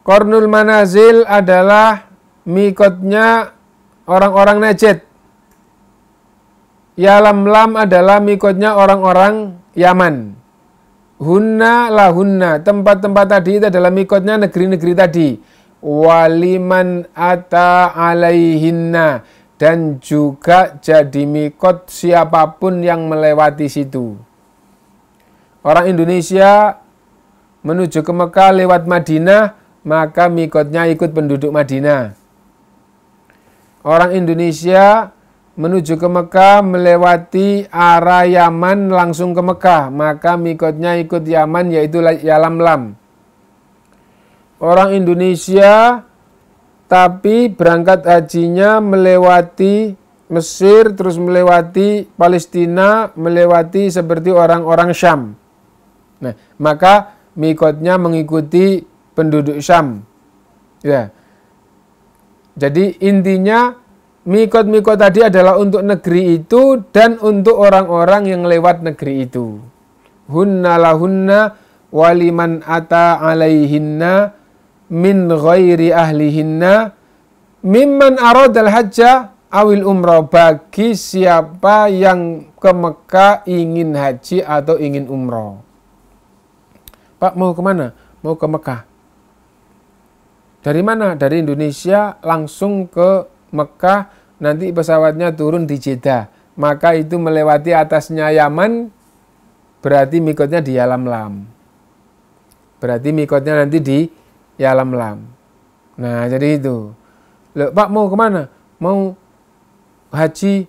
Qarnul Manazil adalah mikotnya orang-orang Najd. Yalamlam adalah mikotnya orang-orang Yaman. Hunna lahunna, tempat-tempat tadi itu adalah mikotnya negeri-negeri tadi. Waliman ata alaihinna, dan juga jadi mikot siapapun yang melewati situ. Orang Indonesia menuju ke Mekah lewat Madinah, maka mikotnya ikut penduduk Madinah. Orang Indonesia menuju ke Mekah melewati arah Yaman langsung ke Mekah, maka mikotnya ikut Yaman, yaitu Yalamlam. Orang Indonesia tapi berangkat hajinya melewati Mesir, terus melewati Palestina, melewati seperti orang-orang Syam. Nah, maka mikotnya mengikuti penduduk Syam. Ya. Jadi intinya mikot-mikot tadi adalah untuk negeri itu dan untuk orang-orang yang lewat negeri itu. Hunna lahunna waliman ata alaihinna min ghairi ahlihinna mimman aradal hajja awil umrah, bagi siapa yang ke Mekah ingin haji atau ingin umrah. Pak mau kemana? Mau ke Mekah. Dari mana? Dari Indonesia langsung ke Mekah, nanti pesawatnya turun di Jeddah. Maka itu melewati atasnya Yaman, berarti mikotnya di Yalamlam. Berarti mikotnya nanti di Yalamlam. Nah, jadi itu. Loh, Pak mau kemana? Mau haji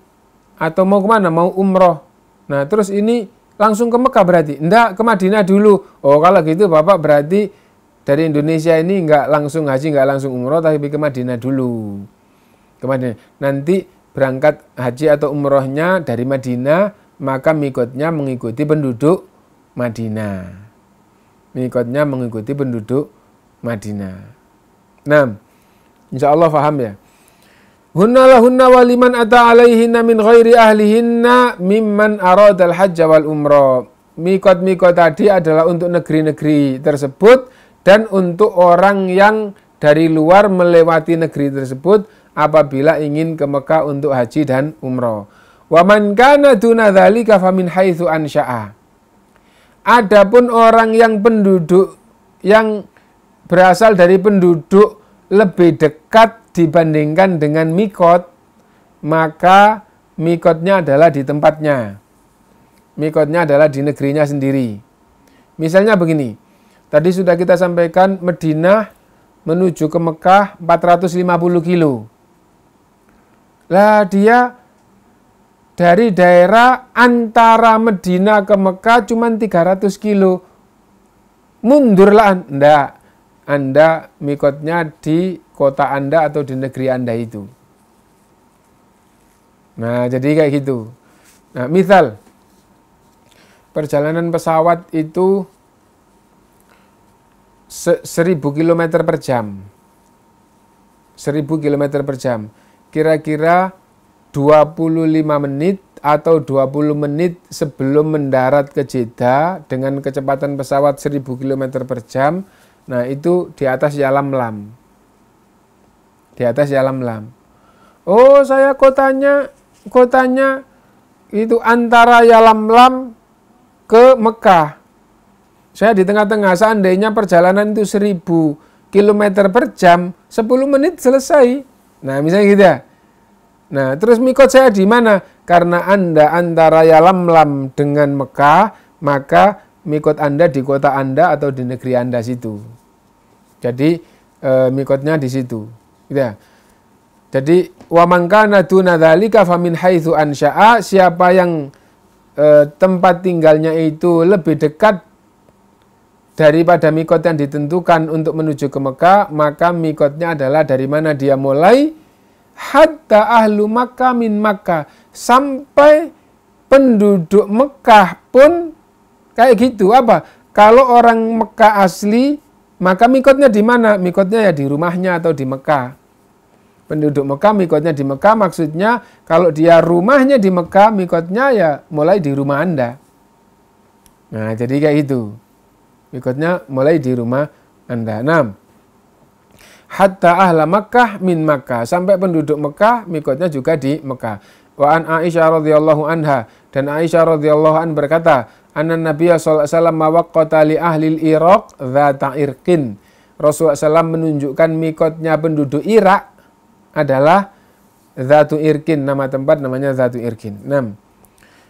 atau mau kemana? Mau umroh. Nah, terus ini langsung ke Mekah berarti? Enggak, ke Madinah dulu. Oh, kalau gitu Bapak berarti dari Indonesia ini enggak langsung haji, enggak langsung umroh, tapi ke Madinah dulu. Ke Madinah. Nanti berangkat haji atau umrohnya dari Madinah, maka mikotnya mengikuti penduduk Madinah. Mikotnya mengikuti penduduk Madinah. Nah, insya Allah faham ya. Hunna lahunna waliman ata alaihinna min ghairi ahlihinna mimman aradal hajja wal umrah. Mikot-mikot tadi adalah untuk negeri-negeri tersebut dan untuk orang yang dari luar melewati negeri tersebut apabila ingin ke Mekah untuk haji dan umrah. Wa man kana duna dzalika famin haitsu ansya'a. Adapun orang yang penduduk yang berasal dari penduduk lebih dekat dibandingkan dengan mikot, maka mikotnya adalah di tempatnya. Mikotnya adalah di negerinya sendiri. Misalnya begini, tadi sudah kita sampaikan Madinah menuju ke Mekah 450 kilo. Lah dia dari daerah antara Madinah ke Mekah cuma 300 kilo. Mundurlah Anda. Anda mikotnya di kota Anda atau di negeri Anda itu. Nah, jadi kayak gitu. Nah, misal perjalanan pesawat itu 1000 km per jam. 1000 km per jam. Kira-kira 25 menit atau 20 menit sebelum mendarat ke Jeddah dengan kecepatan pesawat 1000 km per jam. Nah, itu di atas Yalamlam. Di atas Yalamlam. Oh, saya kotanya itu antara Yalamlam ke Mekah. Saya di tengah-tengah, seandainya perjalanan itu 1000 km per jam, 10 menit selesai. Nah, misalnya gitu ya. Nah, terus mikot saya di mana? Karena Anda antara Yalamlam dengan Mekah, maka mikot Anda di kota Anda atau di negeri Anda situ. Jadi mikotnya di situ. Gitu ya. Jadi wa man kana duna dzalika famin haitsu ansya'a, siapa yang tempat tinggalnya itu lebih dekat daripada mikot yang ditentukan untuk menuju ke Mekah, maka mikotnya adalah dari mana dia mulai, hatta ahlu Makkah min Makkah, sampai penduduk Mekah pun kayak gitu. Apa? Kalau orang Mekah asli, maka mikotnya di mana? Mikotnya ya di rumahnya atau di Mekah. Penduduk Mekah mikotnya di Mekah, maksudnya kalau dia rumahnya di Mekah, mikotnya ya mulai di rumah Anda. Nah, jadi kayak gitu. Mikotnya mulai di rumah Anda. Nah, hatta ahla Makkah min Makkah, sampai penduduk Mekah mikotnya juga di Mekah. Wa an Aisyah radhiyallahu anha, dan Aisyah radhiyallahu an berkata, anna Nabiya sallallahu alaihi wasallam mawaqqata li ahli Iraq dzata irqin. Rasulullah SAW menunjukkan mikotnya penduduk Irak adalah Dzatu Irqin, nama tempat namanya Dzatu Irqin. 6.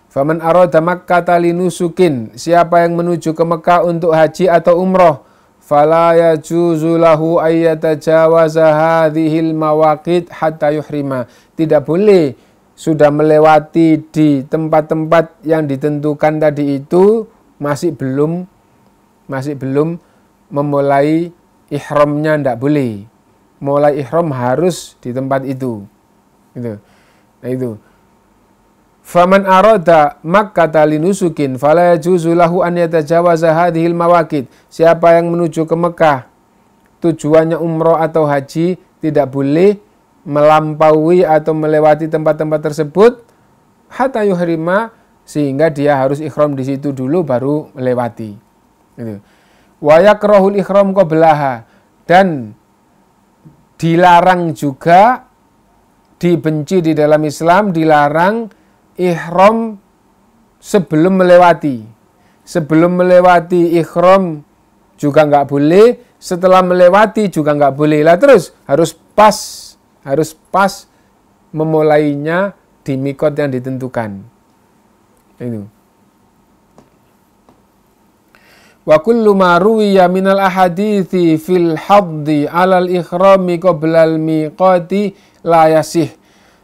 Faman arada Makkah linusukin, siapa yang menuju ke Mekah untuk haji atau umroh, fala yajuzu lahu ayyatajawaza hadhil mawaqit hatta yuhrima. Tidak boleh sudah melewati di tempat-tempat yang ditentukan tadi itu masih belum memulai ihramnya, tidak boleh. Mulai ihram harus di tempat itu. Gitu. Nah itu. Faman arada Makkah linusukin fala yajuzu lahu an yatajawaza hadhil mawaqit. Siapa yang menuju ke Mekah tujuannya umroh atau haji tidak boleh melampaui atau melewati tempat-tempat tersebut hatta yuhrima, sehingga dia harus ihram di situ dulu baru melewati. Gitu. Wa yakrahul ihram qablaha, dan dilarang juga, dibenci di dalam Islam, dilarang ihram sebelum melewati. Sebelum melewati ihram juga nggak boleh, setelah melewati juga nggak boleh. Lah terus harus pas memulainya di mikot yang ditentukan. Itu. Wa kullu ma ruwiya minal ahadithi fil haddi alal ikhrami qoblal miqati la yasih.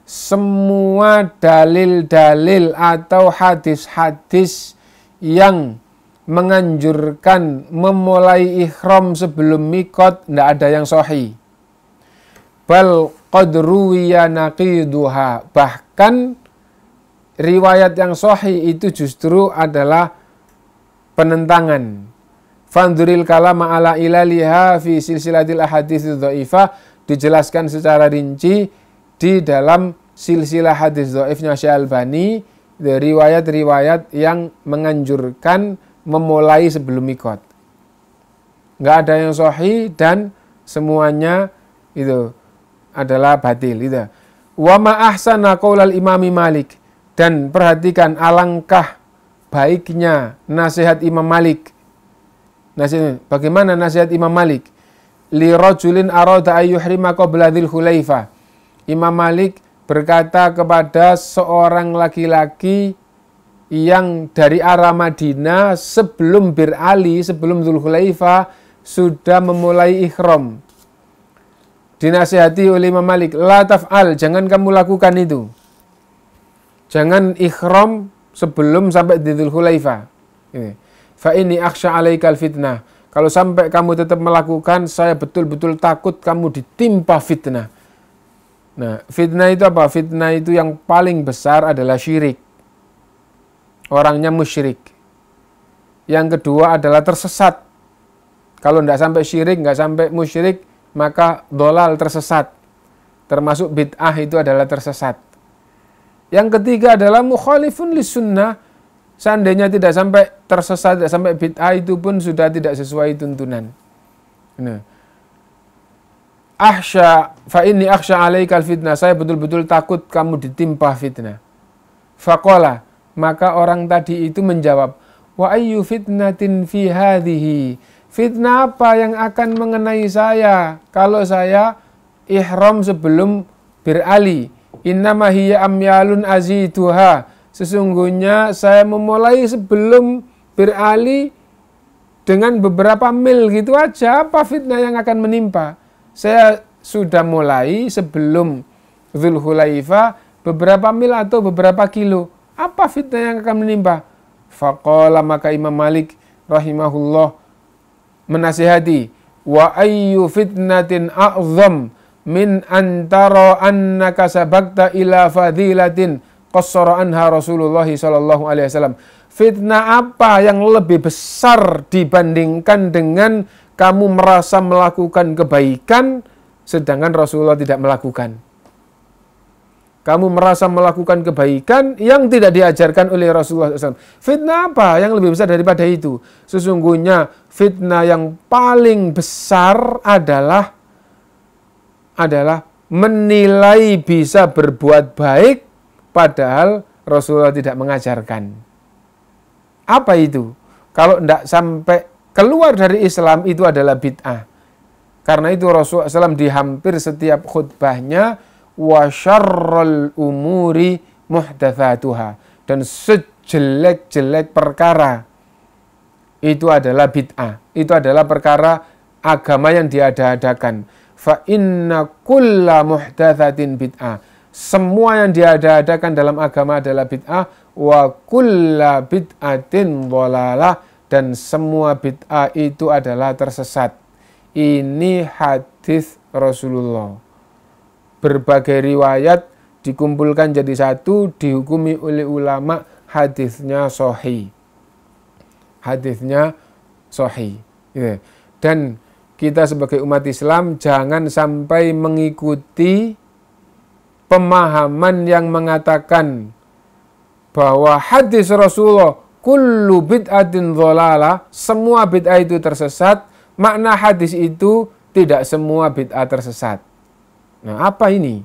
Semua dalil-dalil atau hadis-hadis yang menganjurkan memulai ikhram sebelum mikot tidak ada yang sahih. Bal qad ruwiya naqiduha. Bahkan riwayat yang sahih itu justru adalah penentangan. Fanduril kalama ala ilaliha fi silsilatil ahadits dhaifah, dijelaskan secara rinci di dalam silsilah hadis dhaifnya Syekh Albani, riwayat-riwayat yang menganjurkan memulai sebelum mikot. Enggak ada yang sahih dan semuanya itu adalah batil itu. Wa ma ahsana qaulal Imam Malik, dan perhatikan alangkah baiknya nasihat Imam Malik. Bagaimana nasihat Imam Malik? Li rajulin arada ayyuhrima qabla dzil khulaifah. Imam Malik berkata kepada seorang laki-laki yang dari arah Madinah sebelum Bir Ali, sebelum Dzul Khulaifah sudah memulai ikhram. Dinasihati oleh Imam Malik, la taf'al, jangan kamu lakukan itu. Jangan ikhram sebelum sampai di Dzul Khulaifah. Fa inni akhsha 'alaikal fitnah. Kalau sampai kamu tetap melakukan, saya betul-betul takut kamu ditimpa fitnah. Nah, fitnah itu apa? Fitnah itu yang paling besar adalah syirik. Orangnya musyrik. Yang kedua adalah tersesat. Kalau tidak sampai syirik, nggak sampai musyrik, maka dolal, tersesat. Termasuk bid'ah itu adalah tersesat. Yang ketiga adalah mukhalifun lisunnah. Seandainya tidak sampai tersesat, tidak sampai bid'ah, itu pun sudah tidak sesuai tuntunan. Nah. Fa inni akhsha 'alaikal fitnah. Saya betul-betul takut kamu ditimpa fitnah. Faqala, maka orang tadi itu menjawab, wa ayyu fitnatin fi hadhihi? Fitnah apa yang akan mengenai saya kalau saya ihram sebelum Bir Ali? Innama hiya amyalun aziduha. Sesungguhnya saya memulai sebelum Bir Ali dengan beberapa mil gitu aja. Apa fitnah yang akan menimpa? Saya sudah mulai sebelum Dzul Khulaifah beberapa mil atau beberapa kilo. Apa fitnah yang akan menimpa? Faqala, maka Imam Malik rahimahullah menasihati, wa ayyu fitnatin a'zam min antara annaka sabaqta ila fadilatin qassara anha Rasulullah sallallahu alaihi wasallam. Fitnah apa yang lebih besar dibandingkan dengan kamu merasa melakukan kebaikan sedangkan Rasulullah tidak melakukan? Kamu merasa melakukan kebaikan yang tidak diajarkan oleh Rasulullah SAW. Fitnah apa yang lebih besar daripada itu? Sesungguhnya fitnah yang paling besar adalah menilai bisa berbuat baik padahal Rasulullah tidak mengajarkan. Apa itu? Kalau tidak sampai keluar dari Islam itu adalah bid'ah. Karena itu Rasulullah SAW di hampir setiap khutbahnya, wa syarrul umuri muhdatsatuha, dan sejelek-jelek perkara itu adalah bid'ah. Itu adalah perkara agama yang diada-adakan. Fa inna kulla muhdatsatin bid'ah. Semua yang diada-adakan dalam agama adalah bid'ah. Wa kulla bid'atin dhalalah, dan semua bid'ah itu adalah tersesat. Ini hadis Rasulullah. Berbagai riwayat dikumpulkan jadi satu, dihukumi oleh ulama hadisnya sahih. Hadisnya sahih. Dan kita sebagai umat Islam jangan sampai mengikuti pemahaman yang mengatakan bahwa hadis Rasulullah kullu bid'atin dhalalah, semua bid'ah itu tersesat. Makna hadis itu tidak semua bid'ah tersesat. Nah, apa ini?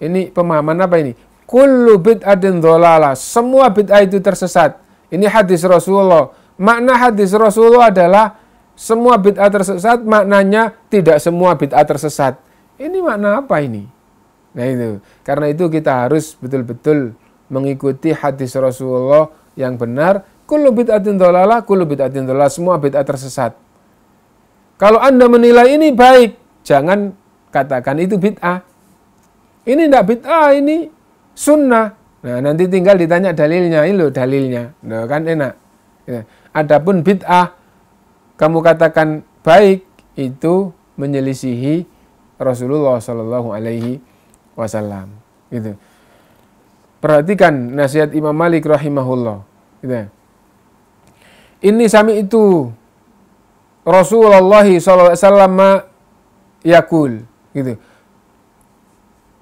Ini pemahaman apa ini? Kullu bid'atin dhalalah, semua bid'ah itu tersesat. Ini hadis Rasulullah makna hadis Rasulullah adalah semua bid'ah tersesat, maknanya tidak semua bid'ah tersesat. Ini makna apa ini? Nah itu, karena itu kita harus betul-betul mengikuti hadis Rasulullah yang benar. Kullu bid'atin dhalalah, kullu bid'atin dhalalah, semua bid'ah tersesat. Kalau Anda menilai ini baik, jangan katakan itu bid'ah. Ini tidak bid'ah, ini sunnah. Nah, nanti tinggal ditanya dalilnya, ini loh dalilnya. Nah, kan enak. Ya. Adapun bid'ah, kamu katakan baik, itu menyelisihi Rasulullah Shallallahu Alaihi Wasallam. Gitu. Perhatikan nasihat Imam Malik rahimahullah. Gitu. Ini sami itu Rasulullah SAW yakul, gitu.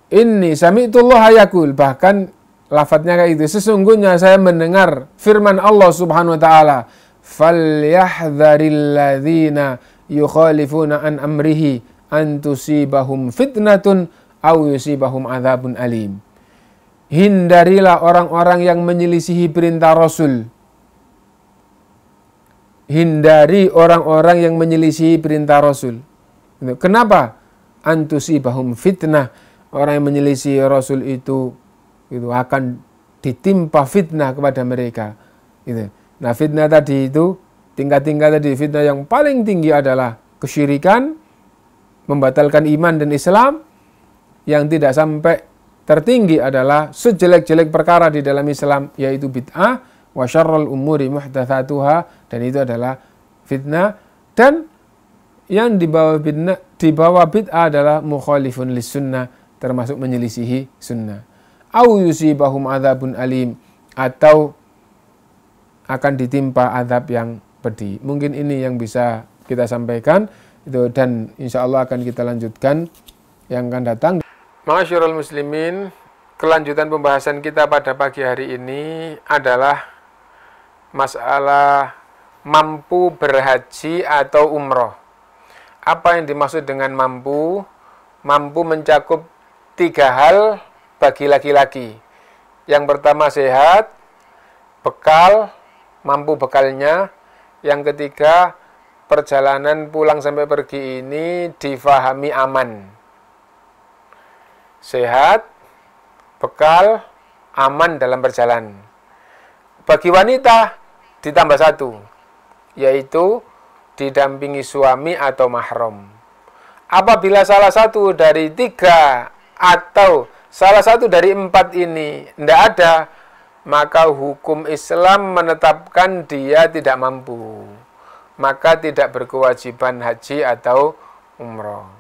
Ini sami'tullah yakul, bahkan lafadznya kayak itu. Sesungguhnya saya mendengar firman Allah Subhanahu wa taala, "Falyahdharil ladzina yukhalifuna an amrihi an tusibahum fitnatun aw yusibahum adzabun alim." Hindarilah orang-orang yang menyelisihi perintah Rasul. Hindari orang-orang yang menyelisihi perintah Rasul. Kenapa? Antusibahum fitnah. Orang yang menyelisihi Rasul itu akan ditimpa fitnah kepada mereka. Nah, fitnah tadi itu, tingkat-tingkat tadi, fitnah yang paling tinggi adalah kesyirikan, membatalkan iman dan Islam. Yang tidak sampai tertinggi adalah sejelek-jelek perkara di dalam Islam, yaitu bid'ah. Wa syarrul umuri muhdatsatuha, dan itu adalah fitnah. Dan yang dibawa bid'ah adalah mukhalifun lis sunnah, termasuk menyelisihi sunnah. Au yusibahum adzabun alim, atau akan ditimpa azab yang pedih. Mungkin ini yang bisa kita sampaikan itu, dan insya Allah akan kita lanjutkan yang akan datang. Ma'asyiral muslimin, kelanjutan pembahasan kita pada pagi hari ini adalah masalah mampu berhaji atau umroh. Apa yang dimaksud dengan mampu? Mampu mencakup 3 hal bagi laki-laki. Yang pertama sehat, bekal, mampu bekalnya. Yang ketiga, perjalanan pulang sampai pergi ini difahami aman. Sehat, bekal, aman dalam perjalanan. Bagi wanita ditambah 1, yaitu didampingi suami atau mahram. Apabila salah satu dari 3 atau salah satu dari 4 ini tidak ada, maka hukum Islam menetapkan dia tidak mampu, maka tidak berkewajiban haji atau umroh.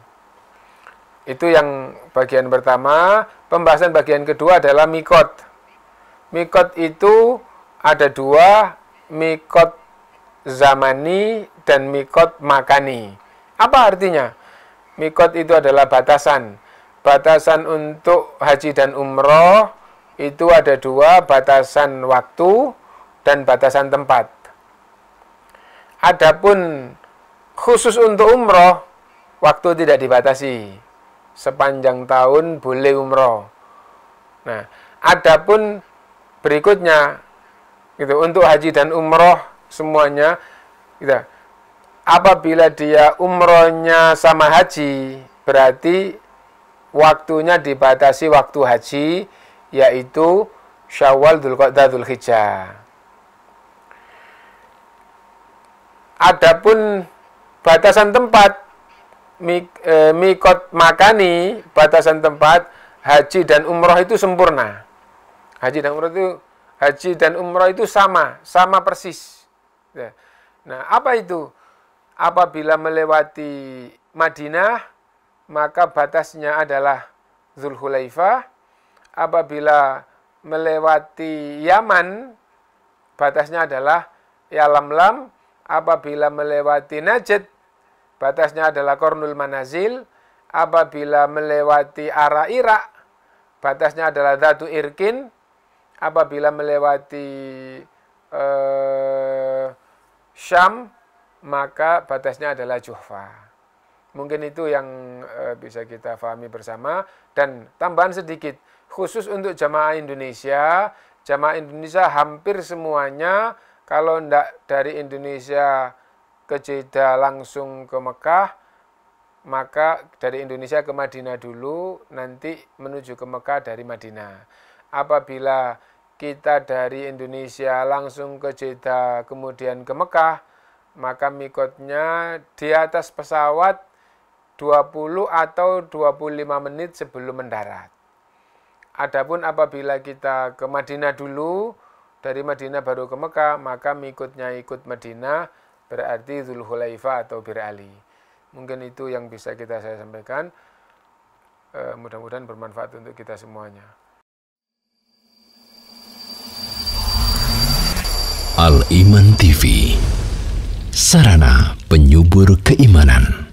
Itu yang bagian pertama. Pembahasan bagian kedua adalah mikot. Mikot itu ada 2, mikot zamani dan mikot makani. Apa artinya? Mikot itu adalah batasan. Batasan untuk haji dan umroh itu ada 2, batasan waktu dan batasan tempat. Adapun khusus untuk umroh, waktu tidak dibatasi. Sepanjang tahun boleh umroh. Nah, adapun berikutnya, untuk haji dan umroh semuanya, apabila dia umrohnya sama haji, berarti waktunya dibatasi waktu haji, yaitu Syawal, Dzulqa'dah, Dzulhijjah. Adapun batasan tempat, mikot makani, batasan tempat, haji dan umroh itu sempurna. Haji dan umroh itu sama persis. Nah, apa itu? Apabila melewati Madinah, maka batasnya adalah Dzulhulaifah. Apabila melewati Yaman, batasnya adalah Yalamlam. Apabila melewati Najd, batasnya adalah Qarnul Manazil. Apabila melewati arah Irak, batasnya adalah Dzatu Irkin. Apabila melewati Syam, maka batasnya adalah Juhfa. Mungkin itu yang bisa kita pahami bersama. Dan tambahan sedikit, khusus untuk jamaah Indonesia hampir semuanya Kalau ndak dari Indonesia ke Jeddah langsung ke Mekah, maka dari Indonesia ke Madinah dulu, nanti menuju ke Mekah dari Madinah. Apabila kita dari Indonesia langsung ke Jeddah kemudian ke Mekah, maka mikotnya di atas pesawat 20 atau 25 menit sebelum mendarat. Adapun apabila kita ke Madinah dulu, dari Madinah baru ke Mekah, maka mikotnya ikut Madinah, berarti Dzulhulaifah atau Bir Ali. Mungkin itu yang bisa saya sampaikan. Mudah-mudahan bermanfaat untuk kita semuanya. Al Iman TV, sarana penyubur keimanan.